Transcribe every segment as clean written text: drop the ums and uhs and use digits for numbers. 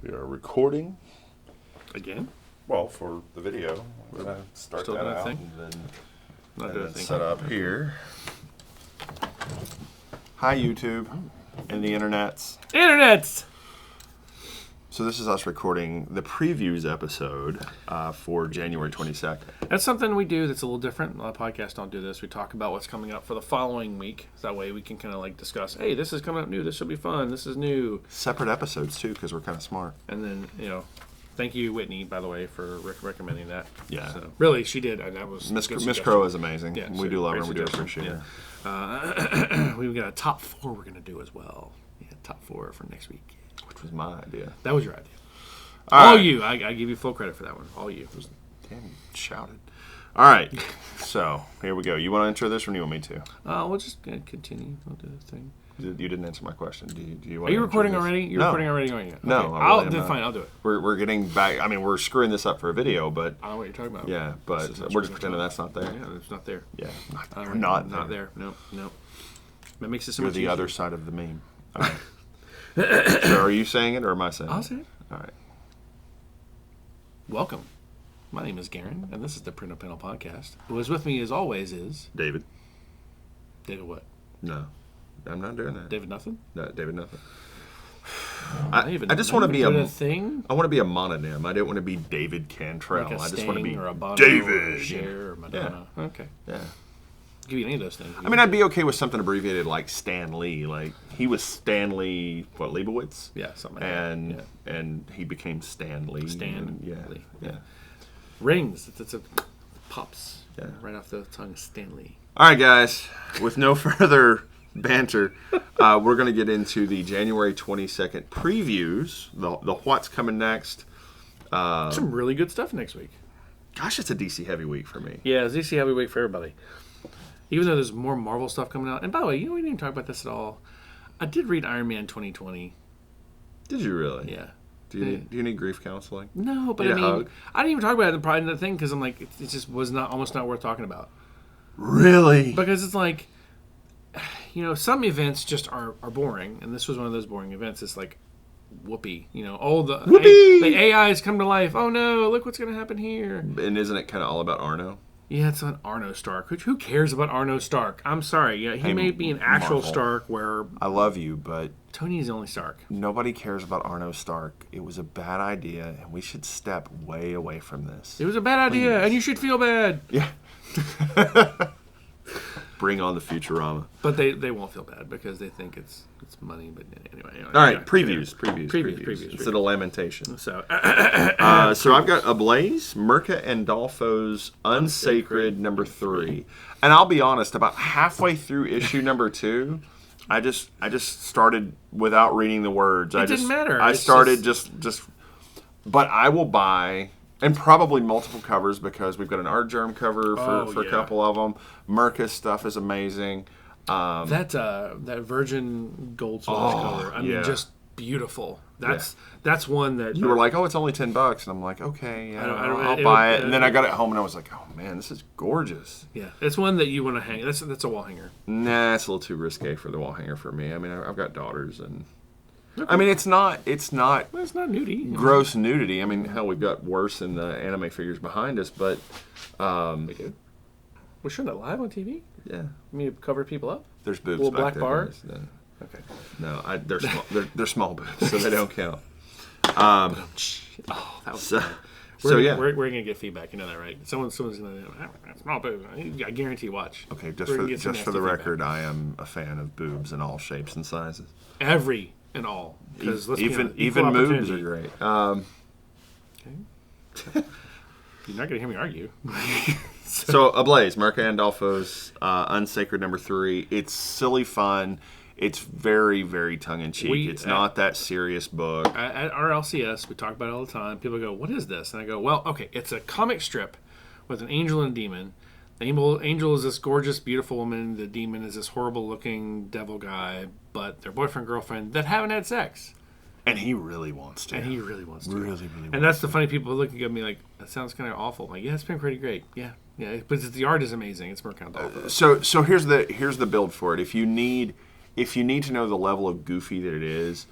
We are recording. Again? Well, for the video. We're going to start Still that doing a out thing? and then set up here. Hi, YouTube and the internets. Internets! So this is us recording the previews episode for January 22nd. That's something we do that's a little different. A lot of podcasts don't do this. We talk about what's coming up for the following week. So that way we can kind of like discuss, hey, this is coming up new. This should be fun. This is new. Separate episodes, too, because we're kind of smart. And then, thank you, Whitney, by the way, for recommending that. Yeah. So, really, she did. And that was Miss Crow is amazing. Yeah, we do love her and we do appreciate her. We've got a top 4 we're going to do as well. Yeah, top 4 for next week. Which was my idea. That was your idea. All right. You. I give you full credit for that one. All you. Damn, shouted. All right. So, here we go. You want to intro this or do you want me to? We'll just continue. We'll do the thing. You didn't answer my question. Do you want Are you to recording intro this? already? You're No. recording already? Okay. No, Fine, I'll do it. We're getting back. I mean, we're screwing this up for a video, but I don't know what you're talking about. yeah, but we're just pretending that's not there. Yeah, it's not there. Yeah, Not there. No. That makes it so You're much the easier. other side of the meme. All right. So are you saying it or am I saying it? I'll say it. All right. Welcome. My name is Garen, and this is the Print a Panel Podcast. Who is with me, as always, is... David. David what? No, I'm not doing that. David nothing? No, David nothing. I just want to be a thing. I want to be a mononym. I don't want to be David Cantrell. Like a I just want to Sting be or a Bono David. or Cher or Madonna. Yeah. Okay. Yeah. I'll give you any of those things. I mean, I'd be okay with something abbreviated like Stan Lee. Like, he was Stanley, Leibowitz? Yeah, something like and, that. And he became Stan Lee. Stan Yeah. Lee. Yeah. Rings. It's a pops. Yeah. Right off the tongue, Stanley. All right, guys. With no further banter, we're going to get into the January 22nd previews, the what's coming next. Some really good stuff next week. Gosh, it's a DC heavy week for me. Yeah, it's DC heavy week for everybody. Even though there's more Marvel stuff coming out. And by the way, we didn't even talk about this at all. I did read Iron Man 2020. Did you really? Yeah. Do you need grief counseling? No, but Need I a mean, hug? I didn't even talk about it in the thing because I'm like, it just was almost not worth talking about. Really? Because it's like, some events just are boring, and this was one of those boring events. It's like, whoopee, the AIs come to life. Oh no, look what's going to happen here. And isn't it kind of all about Arno? Yeah, it's on Arno Stark. Who cares about Arno Stark? I'm sorry. Yeah, he may be an actual Marvel. Stark where I love you, but Tony is the only Stark. nobody cares about Arno Stark. It was a bad idea, and we should step way away from this. It was a bad idea, and you should feel bad. Yeah. Bring on the Futurama. But they won't feel bad because they think it's money. But anyway. All right, previews. Instead of lamentation. So, So I've got Ablaze, Mirka Andolfo's Unsacred number 3. And I'll be honest, about halfway through issue number 2, I just started without reading the words. It didn't matter. I It's started just but I will buy and probably multiple covers because we've got an Art Germ cover for a couple of them. Mirka's stuff is amazing. that Virgin Gold Source cover, I mean, just beautiful. That's one that You were like, oh, it's only $10. And I'm like, okay, yeah, I'll it buy would- it. And then I got it home and I was like, oh, man, this is gorgeous. yeah, it's one that you want to hang. That's a wall hanger. Nah, it's a little too risque for the wall hanger for me. I mean, I've got daughters, and I mean, it's not Well, it's not nudie. gross nudity. I mean, hell, we've got worse in the anime figures behind us, but We do. We're showing that live on TV. yeah, I mean, cover people up. there's boobs Little back black there. bar? guys. No, Okay. no, they're small. They're small boobs, so they don't count. Oh, that was. So, We're gonna get feedback. You know that, right? Someone's gonna small boob. I guarantee. Watch. okay, We're gonna get some just for the nasty record, I am a fan of boobs in all shapes and sizes. Every and all. Because Even moobs are great. You're not gonna hear me argue. So, Ablaze, Mirka Andolfo's Unsacred number 3. It's silly fun. It's very, very tongue-in-cheek. It's not that serious book. At our LCS, we talk about it all the time. People go, "What is this?" And I go, "Well, okay, it's a comic strip with an angel and a demon. The angel is this gorgeous, beautiful woman. The demon is this horrible-looking devil guy. But they're boyfriend girlfriend that haven't had sex, And he really wants to. and he really wants to. really And that's the funny people looking at me like, "That sounds kind of awful." I'm like, yeah, it's been pretty great. Yeah. But the art is amazing. It's Mirka Andolfo. So here's the build for it. If you need to know the level of goofy that it is,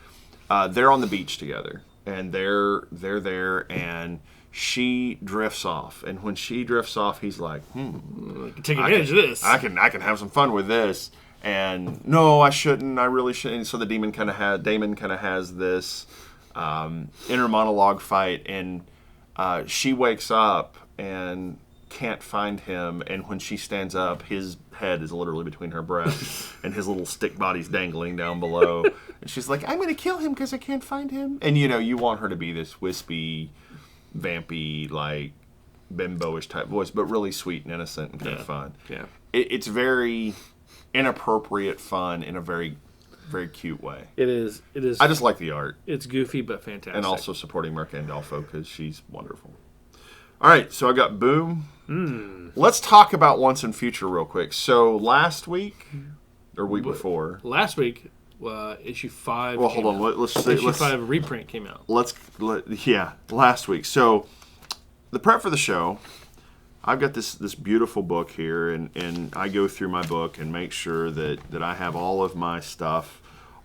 they're on the beach together. and they're there, and she drifts off. And when she drifts off, he's like, Take advantage of this. I can have some fun with this. And no, I shouldn't. I really shouldn't. And so the Damon kind of has this inner monologue fight, and she wakes up and can't find him. And when she stands up, his head is literally between her breasts, and his little stick body's dangling down below. And she's like, "I'm going to kill him because I can't find him." And you want her to be this wispy, vampy, like bimbo-ish type voice, but really sweet and innocent and kind of fun. Yeah. It's very inappropriate fun in a very, very cute way. It is. I just like the art. It's goofy but fantastic. And also supporting Mirka Andolfo because she's wonderful. All right, so I got Boom. Let's talk about Once and Future real quick. So last week, or week before. Last week, issue 5. Well, hold on. Let's say issue 5 reprint came out. Last week. So the prep for the show, I've got this beautiful book here, and I go through my book and make sure that I have all of my stuff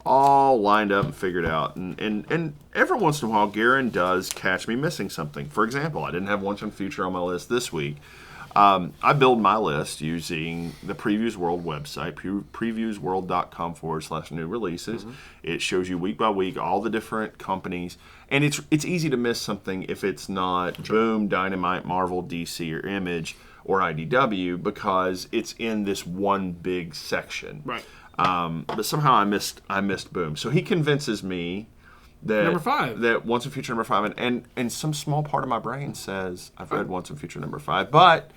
all lined up and figured out. And every once in a while, Garen does catch me missing something. For example, I didn't have Once and Future on my list this week. I build my list using the Previews World website, previewsworld.com/new releases. Mm-hmm. It shows you week by week all the different companies. And it's easy to miss something if it's not Boom, Dynamite, Marvel, DC, or Image, or IDW, because it's in this one big section. Right. But somehow I missed Boom. So he convinces me that number 5. That Once and Future number 5, and some small part of my brain says I've read Once and Future number 5, but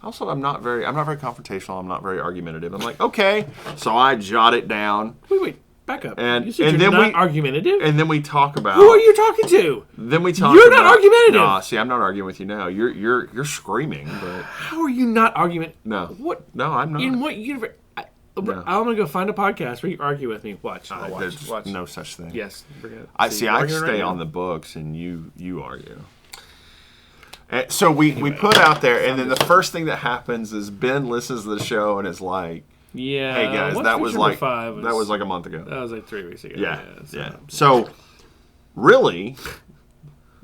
also I'm not very confrontational. I'm not very argumentative. I'm like, okay, so I jot it down. Wait, back up. And you said and you're then not argumentative. And then we talk about who are you talking to? Then we talk. You're about, not argumentative. No, see, I'm not arguing with you now. You're screaming, but how are you not argumentative? No, what? No, I'm not. In what universe? No. I'm gonna go find a podcast where you argue with me. Watch. There's no such thing. Yes. I stay on the books, and you argue. And so we put out there, and then the first thing that happens is Ben listens to the show and is like, "Yeah, hey guys, that was like a month ago. That was like 3 weeks ago. Yeah. So really,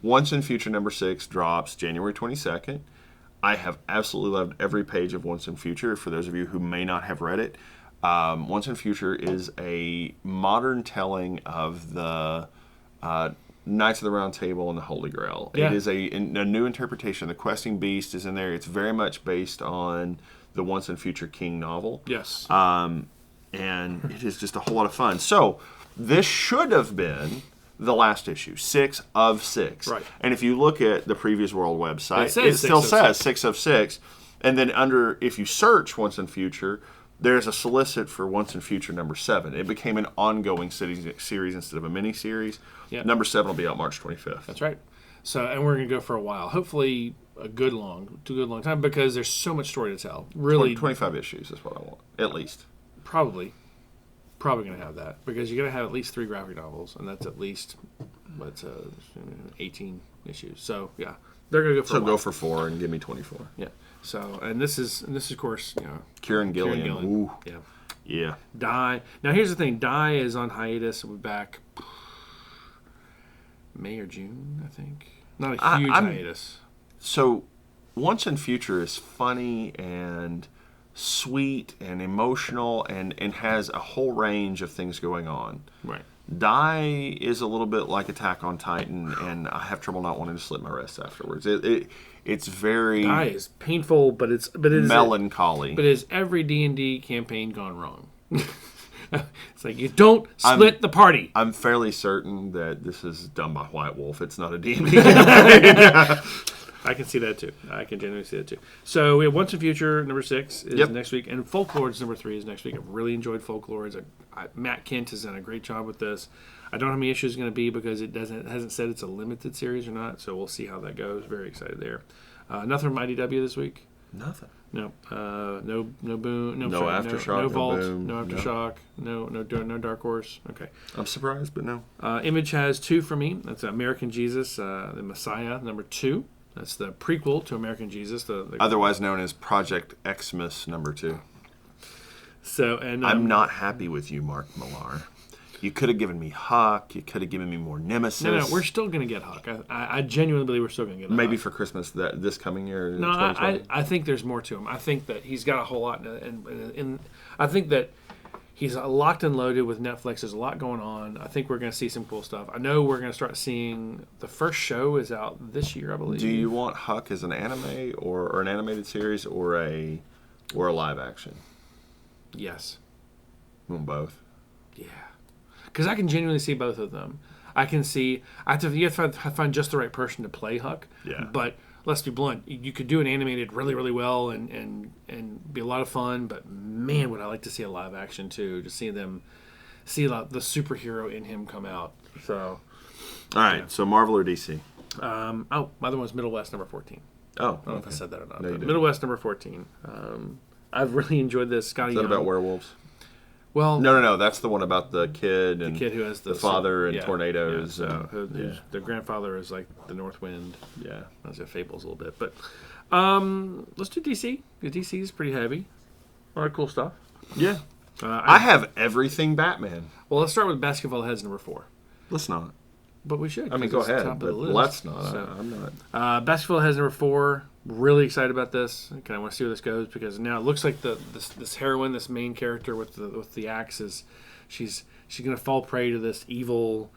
Once and Future number 6 drops January 22nd. I have absolutely loved every page of Once and Future. For those of you who may not have read it, Once and Future is a modern telling of the Knights of the Round Table and the Holy Grail. Yeah. It is a new interpretation. The Questing Beast is in there. It's very much based on the Once and Future King novel. Yes. And it is just a whole lot of fun. So this should have been the last issue, 6 of 6. Right. And if you look at the Previous World website, it still 6 says 6 of 6. And then if you search Once and Future, there's a solicit for Once and Future number 7. It became an ongoing series instead of a mini-series. Yep. Number 7 will be out March 25th. That's right. So, and we're going to go for a while. Hopefully a good long time, because there's so much story to tell. Really. 25 issues is what I want, at least. Probably going to have that, because you're going to have at least 3 graphic novels, and that's at least 18 issues. So, yeah. They're going to go for a while. Go for 4 and give me 24. Yeah. So, and this is of course, Kieran Gillen. Ooh. Yeah. Yeah. Die. Now, here's the thing. Die is on hiatus. We'll be back May or June, I think. Not a huge hiatus. So, Once and Future is funny and sweet and emotional and has a whole range of things going on. Right. Die is a little bit like Attack on Titan, and I have trouble not wanting to slip my wrists afterwards. It's very... Die is painful, but it's melancholy. But is every D&D campaign gone wrong? It's like, you don't split the party. I'm fairly certain that this is done by White Wolf. It's not a D&D campaign. I can see that too. I can genuinely see that too. So we have Once and Future number 6 is next week, and Folklords number 3 is next week. I've really enjoyed Folklords. Matt Kent has done a great job with this. I don't know how many issues it's going to be, because it hasn't said it's a limited series or not. So we'll see how that goes. Very excited there. Nothing from IDW this week. Nothing. No. No Boom. No Aftershock. No Vault. Boom, no Aftershock. No Dark Horse. Okay. I'm surprised, but no. Image has 2 for me. That's American Jesus, the Messiah, number 2. That's the prequel to American Jesus, the otherwise known as Project Xmas number 2. So, and I'm not happy with you, Mark Millar. You could have given me Huck. You could have given me more Nemesis. No, we're still going to get Huck. I genuinely believe we're still going to get maybe Huck. for Christmas this coming year. No, I think there's more to him. I think that he's got a whole lot, and I think that he's locked and loaded with Netflix. There's a lot going on. I think we're going to see some cool stuff. I know we're going to start seeing the first show is out this year, I believe. Do you want Huck as an anime or an animated series or a live action? Yes. You want both? Yeah. Because I can genuinely see both of them. I can see. You have to find just the right person to play Huck. Yeah. But let's be blunt. You could do an animated really, really well and be a lot of fun. But man, would I like to see a live action too? To see the superhero in him come out. So. All right. So Marvel or DC? My other one's Middle West number 14. Oh. I don't know if I said that or not. No, you but didn't. Middle West number 14. I've really enjoyed this. Scotty Is that Young. about werewolves? Well, No. That's the one about the kid and the kid who has the father and tornadoes. Yeah, and, whose their grandfather is like the North Wind. yeah. That's a Fables a little bit, but let's do DC. DC is pretty heavy. A lot of cool stuff. Yeah. I have everything Batman. Well, let's start with Basketball Heads number 4. Let's not. But we should. I mean, 'cause go it's ahead. top of But the list. let's not. So, I'm not. Basketball Heads number 4. Really excited about this. I want to see where this goes because now it looks like this heroine, this main character with the axe is she's gonna fall prey to this evil,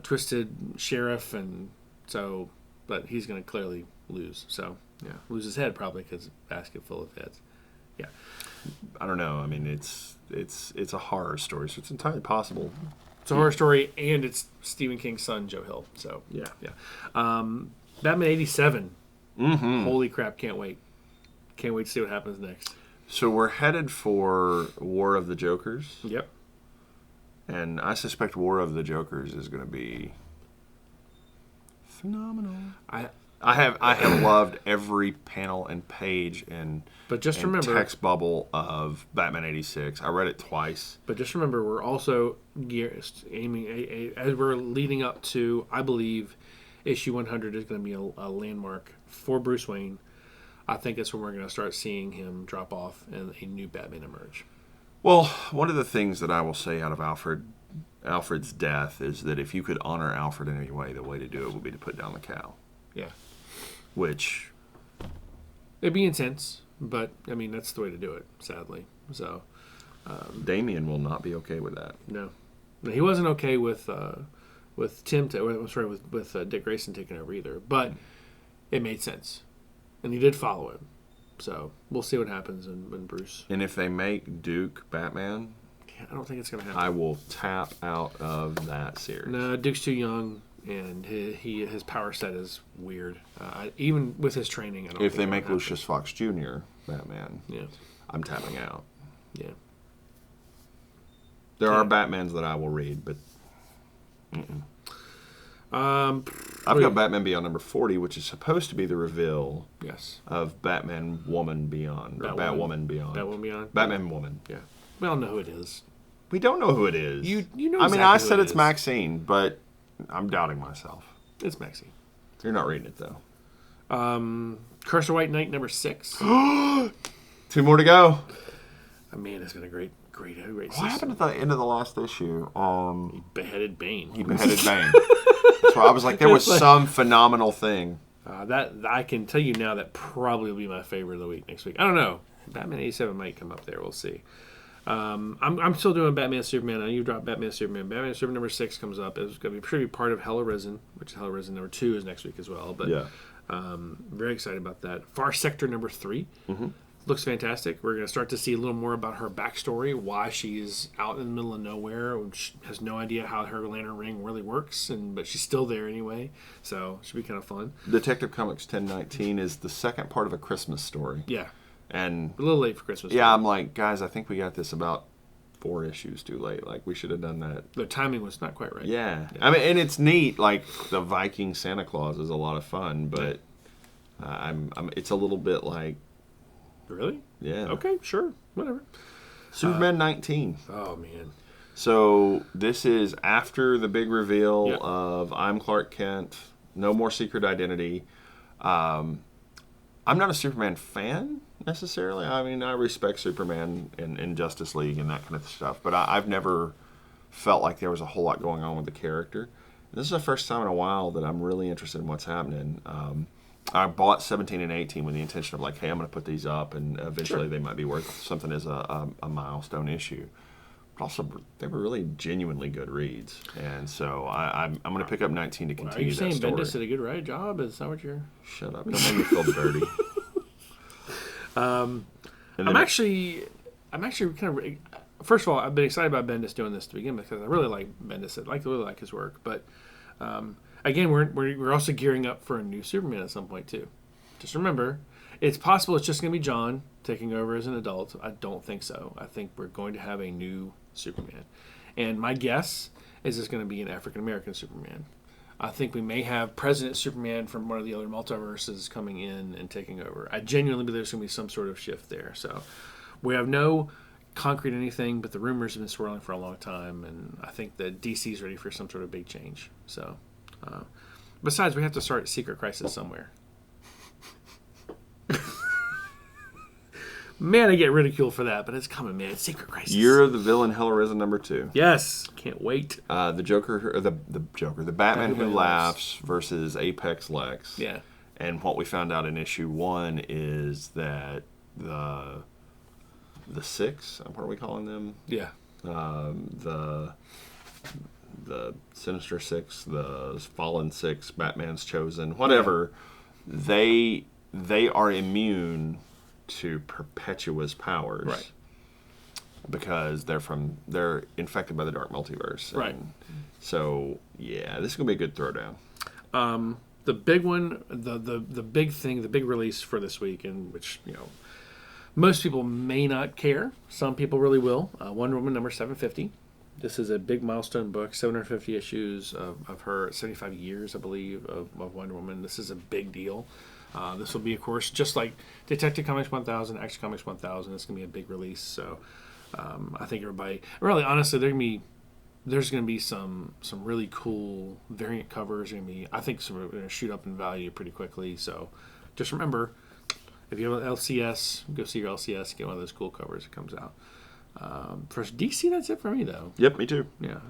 twisted sheriff, and so but he's gonna clearly lose. So yeah, lose his head probably because basket full of heads. Yeah, I don't know. I mean, it's a horror story, so it's entirely possible. it's a horror story, and it's Stephen King's son, Joe Hill. So Yeah. Batman '87. Mm-hmm. Holy crap! Can't wait. Can't wait to see what happens next. So we're headed for War of the Jokers, Yep. and I suspect War of the Jokers is going to be phenomenal. I have loved every panel and page But just and remember, text bubble of Batman '86. I read it twice. But just remember, we're also aiming as we're leading up to, I believe, issue 100 is going to be a landmark for Bruce Wayne. I think that's when we're going to start seeing him drop off and a new Batman emerge. Well, one of the things that I will say out of Alfred's death is that if you could honor Alfred in any way, the way to do it would be to put down the cow. Yeah, Which, it'd be intense, but I mean that's the way to do it. Sadly, so Damien will not be okay with that. no, he wasn't okay with Tim. With Dick Grayson taking over either, but it made sense, and he did follow him. So we'll see what happens when Bruce. And if they make Duke Batman, I don't think it's going to happen. I will tap out of that series. No, Duke's too young, and his power set is weird. Even with his training, I don't. If think they it'll make happen. Lucius Fox Jr. Batman, Yeah, I'm tapping out. yeah. There are Batmans that I will read, but I've got Batman Beyond number 40, which is supposed to be the reveal Yes. of Batman Woman Beyond, or Batwoman. Batwoman Beyond. Batwoman Beyond. Batman Woman. Yeah. We all know who it is. We don't know who it is. You know. I mean, exactly I who said it it's is. Maxine, but I'm doubting myself. It's Maxine. You're not reading it, though. Curse of White Knight number 6. 2 more to go. Man, it's been a great What season. happened at the end of the last issue? Beheaded Bane. He beheaded Bane. So I was like, there was some phenomenal thing. That I can tell you now that probably will be my favorite of the week next week. I don't know. Batman 87 might come up there. We'll see. I'm still doing Batman Superman. I know you dropped Batman Superman. Batman Superman number 6 comes up. It's going to be part of Hell Arisen, which Hell Arisen number 2 is next week as well. But Yeah. very excited about that. Far Sector number 3 looks fantastic. We're going to start to see a little more about her backstory, why she's out in the middle of nowhere, which has no idea how her lantern ring really works, but she's still there anyway. So it should be kind of fun. Detective Comics 1019 is the second part of a Christmas story. Yeah, And a little late for Christmas. yeah, I'm like, guys, I think we got this about 4 issues too late. Like, we should have done that. The timing was not quite right. Yeah. I mean, and it's neat. Like, the Viking Santa Claus is a lot of fun, but it's a little bit like, Really? yeah. Okay, sure. Whatever. Superman 19. Oh, man. So this is after the big reveal Yep. of I'm Clark Kent, no more secret identity. I'm not a Superman fan necessarily. I mean, I respect Superman in Justice League and that kind of stuff, but I've never felt like there was a whole lot going on with the character. And this is the first time in a while that I'm really interested in what's happening. I bought 17 and 18 with the intention of like, hey, I'm going to put these up, and eventually they might be worth something as a milestone issue. But also, they were really genuinely good reads, and so I'm going to pick up 19 to continue Are you that saying story. Bendis did a good job? Is that what you're... Shut up! Don't make me feel dirty. I'm actually kind of... First of all, I've been excited about Bendis doing this to begin with because I really like Bendis. I really like his work, but again, we're also gearing up for a new Superman at some point too. Just remember, it's possible it's just going to be John taking over as an adult. I don't think so. I think we're going to have a new Superman, and my guess is it's going to be an African American Superman. I think we may have President Superman from one of the other multiverses coming in and taking over. I genuinely believe there's going to be some sort of shift there. So we have no concrete anything, but the rumors have been swirling for a long time, and I think that DC's ready for some sort of big change. So, besides, we have to start Secret Crisis somewhere. Man, I get ridiculed for that, but it's coming, man. It's Secret Crisis. Year of the Villain, Hell Arisen #2. Yes, can't wait. The Joker, or the Batman Who Laughs versus Apex Lex. Yeah. And what we found out in issue 1 is that the Six, what are we calling them? Yeah. The Sinister Six, the Fallen Six, Batman's Chosen, whatever. Yeah. They are immune to Perpetua's powers, right? Because they're infected by the Dark Multiverse, right? So yeah, this is gonna be a good throwdown. The big one, the big thing, the big release for this week, and which most people may not care. Some people really will. Wonder Woman number 750. This is a big milestone book, 750 issues of her, 75 years, I believe, of Wonder Woman. This is a big deal. This will be, of course, just like Detective Comics 1000, Action Comics 1000. It's going to be a big release. So I think everybody, really, honestly, there's going to be some really cool variant covers. I think some are going to shoot up in value pretty quickly. So just remember, if you have an LCS, go see your LCS, get one of those cool covers that comes out. For DC, that's it for me, though. Yep, me too. Yeah.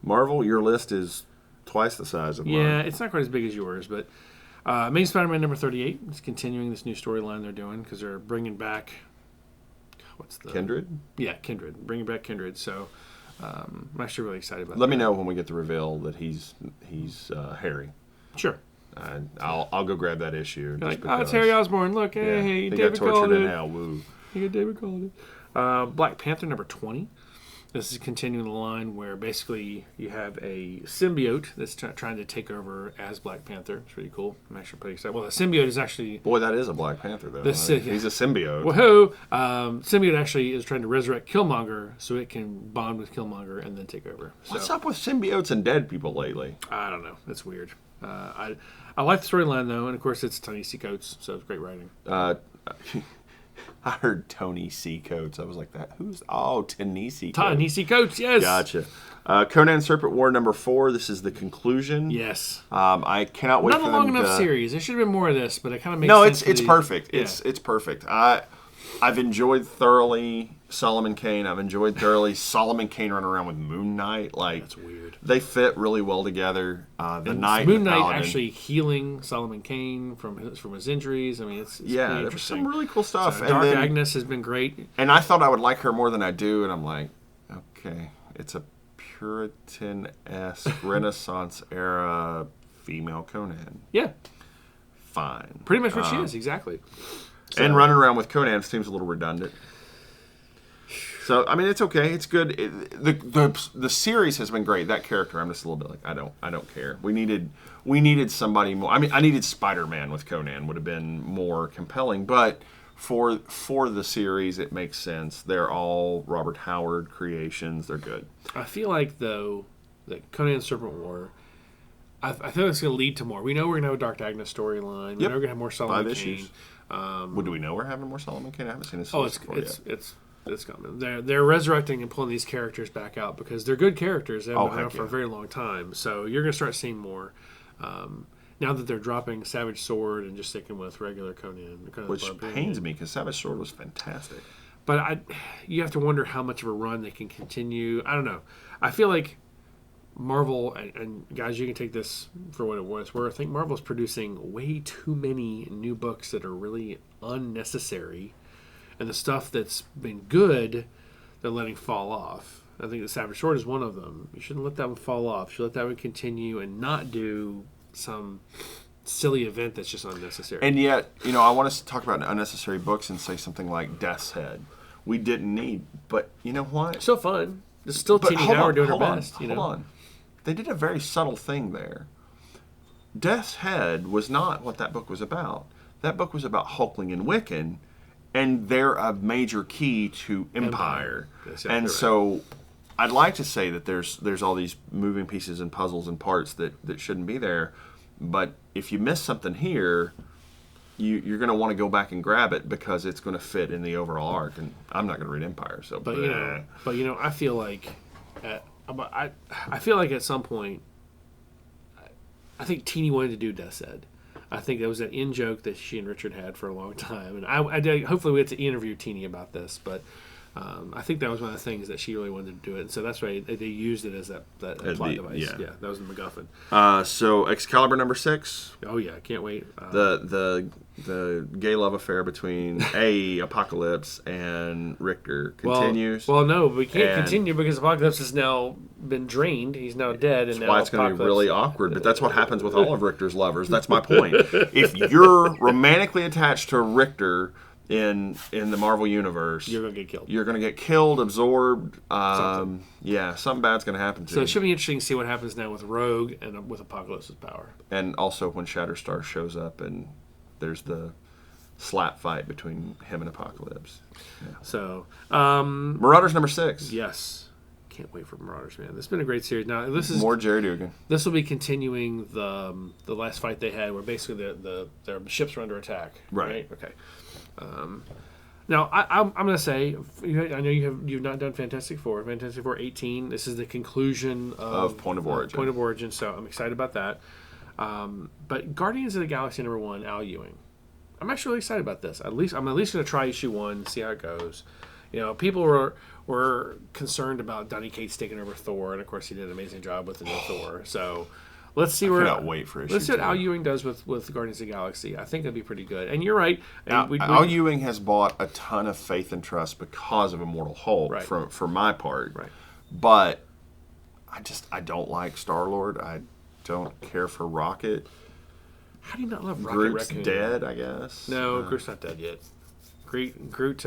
Marvel, your list is twice the size of mine. Yeah, it's not quite as big as yours, but Amazing Spider-Man number 38 is continuing this new storyline they're doing because they're bringing back... Kindred? Yeah, Kindred. Bringing back Kindred, so I'm actually really excited about that. Let me know when we get the reveal that he's Harry. Sure. I'll go grab that issue. Like, it's Harry Osborn. Look, hey, David called it. Woo. David called it. Black Panther number 20. This is continuing the line where basically you have a symbiote that's trying to take over as Black Panther. It's really cool. I'm actually pretty excited. Well, the symbiote is actually... Boy, that is a Black Panther, though. He's a symbiote. Woohoo! Symbiote actually is trying to resurrect Killmonger so it can bond with Killmonger and then take over. What's up with symbiotes and dead people lately? I don't know. It's weird. I like the storyline, though, and of course it's Ta-Nehisi Coates, so it's great writing. I heard Tony C. Coates. I was like, who's... Oh, Ta-Nehisi Coates. Ta-Nehisi Coates, yes. Gotcha. Conan Serpent War number 4. This is the conclusion. Yes. I cannot wait for them Not a long enough series. There should have been more of this, but it kind of makes sense. No, it's perfect. Yeah. It's perfect. I've enjoyed thoroughly Solomon Kane. I've enjoyed thoroughly Solomon Kane running around with Moon Knight. Like, that's weird. They fit really well together. Moon Knight actually healing Solomon Kane from his injuries. I mean, it's there's some really cool stuff. So Dark Agnes has been great. And I thought I would like her more than I do, and I'm like, okay, it's a Puritan-esque Renaissance era female Conan. Yeah. Fine. Pretty much what she is, exactly. So, and running around with Conan seems a little redundant. So I mean, it's okay. It's good. The series has been great. That character, I'm just a little bit like, I don't care. We needed somebody more. I mean, I needed Spider-Man with Conan would have been more compelling. But for the series, it makes sense. They're all Robert Howard creations. They're good. I feel like though that Conan Serpent War, I feel it's going to lead to more. We know we're going to have a Dark Agnes storyline. We know we're going to have more Solomon Kane. 5 issues. Do we know we're having more Solomon Kane? I haven't seen this. It's coming. They're resurrecting and pulling these characters back out because they're good characters. They've been around for a very long time. So you're going to start seeing more. Now that they're dropping Savage Sword and just sticking with regular Conan. Which pains me because Savage Sword was fantastic. But you have to wonder how much of a run they can continue. I don't know. I feel like Marvel, and guys, you can take this for what it was, where I think Marvel's producing way too many new books that are really unnecessary, and the stuff that's been good, they're letting fall off. I think the Savage Sword is one of them. You shouldn't let that one fall off. You should let that one continue and not do some silly event that's just unnecessary. And yet, I want us to talk about unnecessary books and say something like Death's Head. We didn't need, but you know what? Still fun. It's still Tini Howard doing her best. Hold on. They did a very subtle thing there. Death's Head was not what that book was about. That book was about Hulkling and Wiccan, and they're a major key to Empire. Exactly and right. so I'd like to say that there's all these moving pieces and puzzles and parts that shouldn't be there. But if you miss something here, you're going to want to go back and grab it because it's going to fit in the overall arc. And I'm not going to read Empire, so. But I feel like, I feel like at some point, I think Teeny wanted to do Death's Head. I think that was an in joke that she and Richard had for a long time, and I did, hopefully we get to interview Teeny about this, but. I think that was one of the things that she really wanted to do it, and so that's why they used it as that plot device. Yeah, that was the MacGuffin. So Excalibur number 6. Oh yeah, can't wait. The gay love affair between Apocalypse and Richter continues. Well, no, we can't continue because Apocalypse has now been drained. He's now dead, and that's why it's going to be really awkward. But that's what happens with all of Richter's lovers. That's my point. If you're romantically attached to Richter in the Marvel universe, you're gonna get killed. You're gonna get killed, absorbed. Something bad's gonna happen to you. So it should be interesting to see what happens now with Rogue and with Apocalypse's power. And also when Shatterstar shows up and there's the slap fight between him and Apocalypse. Yeah. So Marauders number 6. Yes. Can't wait for Marauders, man. This has been a great series. Now this is more Jerry Dugan. This will be continuing the last fight they had, where basically their ships were under attack. Right. Okay. Now I'm going to say, I know you've not done Fantastic Four. Fantastic Four 18. This is the conclusion of Point of Origin. Point of Origin. So I'm excited about that. But Guardians of the Galaxy number 1, Al Ewing. I'm actually really excited about this. I'm at least going to try issue 1, see how it goes. People were concerned about Donny Cates taking over Thor, and of course he did an amazing job with the new Thor. So let's see I cannot wait for issue 2. Let's see what Al Ewing does with Guardians of the Galaxy. I think that'd be pretty good. And you're right. Al Ewing has bought a ton of faith and trust because of Immortal Hulk, right, for my part. Right. But I don't like Star-Lord. I don't care for Rocket. How do you not love Rocket Groot's Raccoon? Dead, I guess. No, Groot's not dead yet. Groot.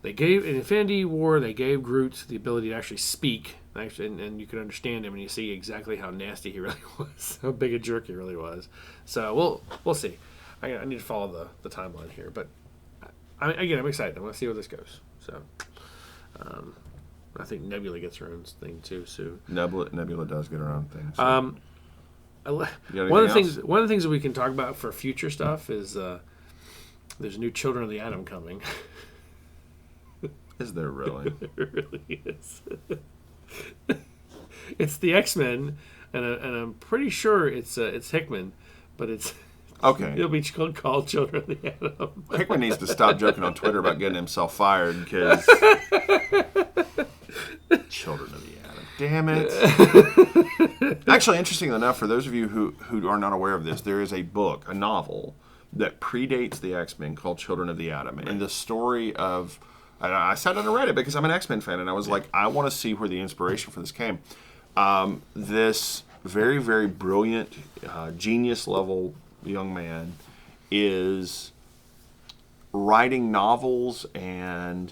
They gave in Infinity War. They gave Groot the ability to actually speak, and you can understand him, and you see exactly how nasty he really was, how big a jerk he really was. So we'll see. I need to follow the timeline here, but I'm excited. I want to see where this goes. So I think Nebula gets her own thing too soon. Nebula does get her own thing. So. One of the things that we can talk about for future stuff is there's new Children of the Atom coming. Is there really? It really is. It's the X-Men, and I'm pretty sure it's Hickman, but it's okay. It'll be called Children of the Atom. Hickman needs to stop joking on Twitter about getting himself fired because Children of the Atom. Damn it! Actually, interesting enough, for those of you who are not aware of this, there is a book, a novel that predates the X-Men called Children of the Atom, and the story of. And I sat down and read it because I'm an X-Men fan, and I was like, I want to see where the inspiration for this came. This very, very brilliant, genius-level young man is writing novels and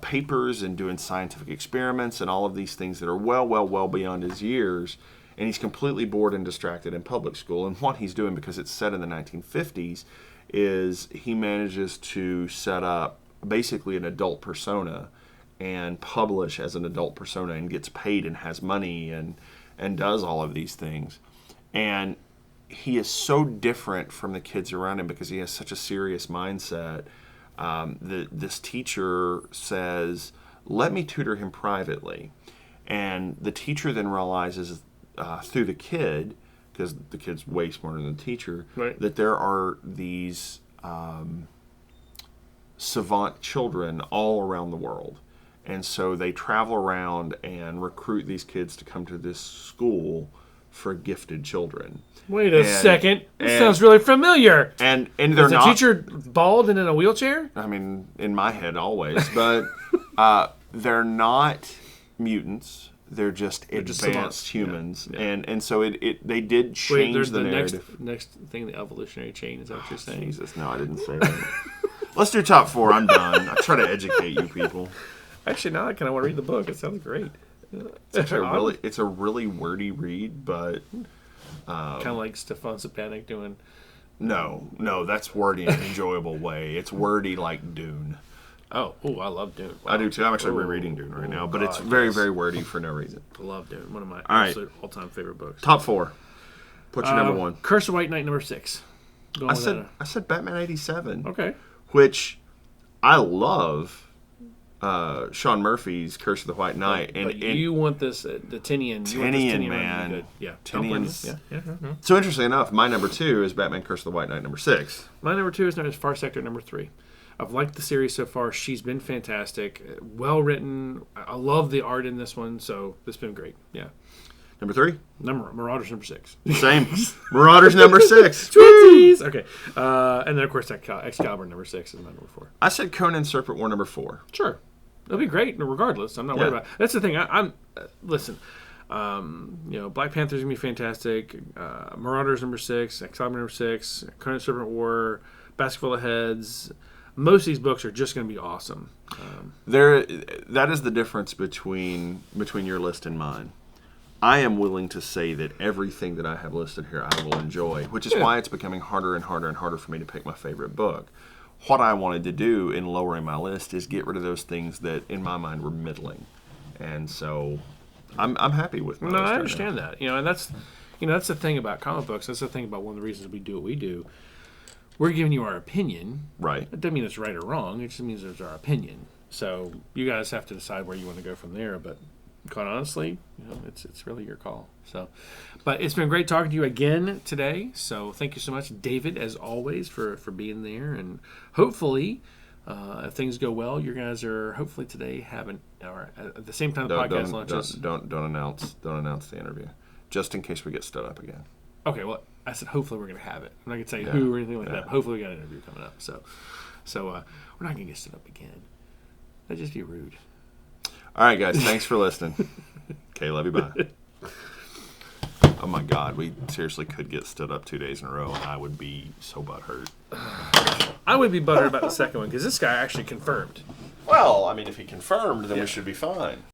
papers and doing scientific experiments and all of these things that are well beyond his years, and he's completely bored and distracted in public school. And what he's doing, because it's set in the 1950s, is he manages to set up basically an adult persona and publish as an adult persona and gets paid and has money and does all of these things. And he is so different from the kids around him because he has such a serious mindset. This teacher says, let me tutor him privately. And the teacher then realizes through the kid, because the kid's way smarter than the teacher, right, that there are these savant children all around the world. And so they travel around and recruit these kids to come to this school for gifted children. Wait a second. This sounds really familiar. And they're Is the not teacher bald and in a wheelchair? I mean, in my head always, but they're not mutants. They're just advanced savants. humans, Yeah. and so they did change Wait, the narrative. next thing, the evolutionary chain. Is that what you're saying? Jesus, no, I didn't say that. Let's do top 4. I'm done. I try to educate you people. Actually, now I kind of want to read the book. It sounds great. It's a really wordy read, but Kind of like Stefan Sapanik doing. no, that's wordy in an enjoyable way. It's wordy like Dune. Oh, I love Dune. Wow. I do too. I'm actually rereading Dune right now, but it's very, very wordy for no reason. I love Dune. One of my right. absolute all-time favorite books. Top 4. What's your number 1? Curse of White Knight, number 6. I said Batman 87. Okay. Which I love. Sean Murphy's Curse of the White Knight, But you want this the Tinian. Tinian, man. Good. Yeah. Tinian's. Yeah. So interestingly enough, my number 2 is Batman Curse of the White Knight, number 6. My number 2 is Far Sector, number 3. I've liked the series so far. She's been fantastic, well written. I love the art in this one, so it's been great. Yeah. Number 3? Marauders, number 6. Same. Marauders, number 6. Twinsies! Okay. And then, of course, Excalibur, number 6 is my number 4. I said Conan Serpent War, number 4. Sure. It'll be great, regardless. I'm not worried about it. That's the thing. Listen, Black Panther's going to be fantastic. Marauders, number 6. Excalibur, number 6. Conan Serpent War. Basketball of Heads. Most of these books are just going to be awesome. That is the difference between your list and mine. I am willing to say that everything that I have listed here I will enjoy, which is why it's becoming harder and harder and harder for me to pick my favorite book. What I wanted to do in lowering my list is get rid of those things that, in my mind, were middling. And so I'm happy with my list. I understand that. And that's the thing about comic books. That's the thing about one of the reasons we do what we do. We're giving you our opinion. Right. It doesn't mean it's right or wrong. It just means it's our opinion. So you guys have to decide where you want to go from there. But quite honestly, it's really your call. So, but it's been great talking to you again today. So thank you so much, David, as always, for being there. And hopefully, if things go well, you guys are hopefully today having at the same time the podcast launches. Don't announce the interview, just in case we get stood up again. Okay, well, I said hopefully we're going to have it. I'm not going to say who or anything like that. But hopefully we got an interview coming up. So we're not going to get stood up again. That'd just be rude. All right, guys. Thanks for listening. Okay, love you. Bye. Oh my God, we seriously could get stood up 2 days in a row, and I would be so butthurt. I would be butthurt about the second one because this guy actually confirmed. Well, I mean, if he confirmed, then we should be fine.